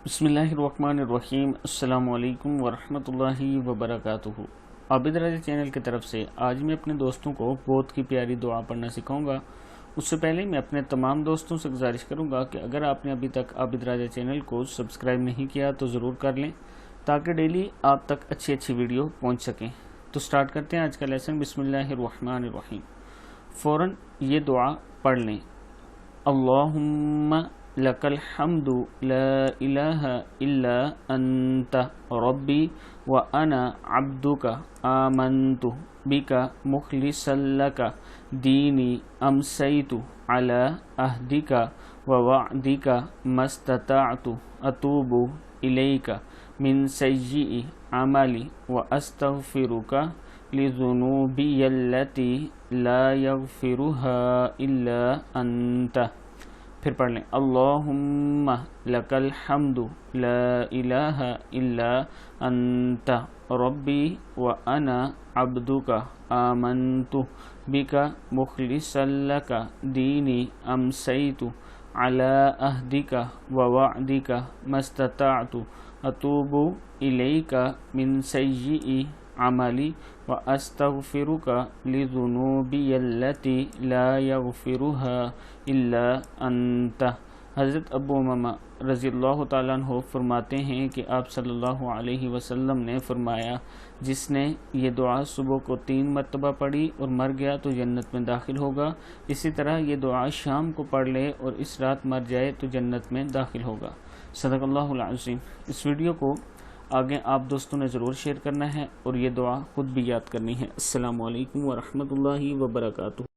बिस्मिल्लाहिर्रहमानिर्रहीम। अस्सलामु अलैकुम वरहमतुल्लाहि वबरकातुहू। आबिद राजा चैनल की तरफ से आज मैं अपने दोस्तों को बहुत की प्यारी दुआ पढ़ना सिखाऊंगा। उससे पहले मैं अपने तमाम दोस्तों से गुजारिश करूंगा कि अगर आपने अभी तक आबिद राजा चैनल को सब्सक्राइब नहीं किया तो ज़रूर कर लें ताकि डेली आप तक अच्छी अच्छी वीडियो पहुँच सकें। तो स्टार्ट करते हैं आज का लेसन। बिस्मिल्लाहिर्रहमानिर्रहीम। फ़ौरन ये दुआ पढ़ लें। अल्लाहुम्मा लकल हम्दु ला इलाहा इल्ला अंत रब्बी व अना अब्दुका आमन्तु बिका मुखलिसन लका दीनी अमसैतु अला अहदिका व वअदिका मस्तताअतु अतूबु इलैका मिन सय्यि अमली व अस्तगफिरुका लिज़ुनूबियल्लती ला यगफिरुहा इल्ला अंत। फिर पढ़ लें। अल्लाहुम्मा लकल हम्दु ला इलाहा इल्ला अंत रब्बी व अना अब्दुका आमन्तु बिका मुखलिसन लका दीनी अमसैतु अला अहदिका व वअदिका मस्तताअतु अतूबु इलैका मिन सय्यि अमली व अस्तगफिरुका लिज़ुनूबियल्लती ला यगफिरुहा इल्ला अंत। हज़रत अबू उमामा रज़ियल्लाहु ताला अन्हु फरमाते हैं कि आप सल्लल्लाहु अलैहि वसल्लम ने फरमाया, जिसने ये दुआ सुबह को 3 मरतबा पढ़ी और मर गया तो जन्नत में दाखिल होगा। इसी तरह ये दुआ शाम को पढ़ ले और इस रात मर जाए तो जन्नत में दाखिल होगा। सदक़ल्लाहुल अज़ीम। इस वीडियो को आगे आप दोस्तों ने ज़रूर शेयर करना है और ये दुआ खुद भी याद करनी है। अस्सलामु अलैकुम वरहमतुल्लाहि वबरकातुहू।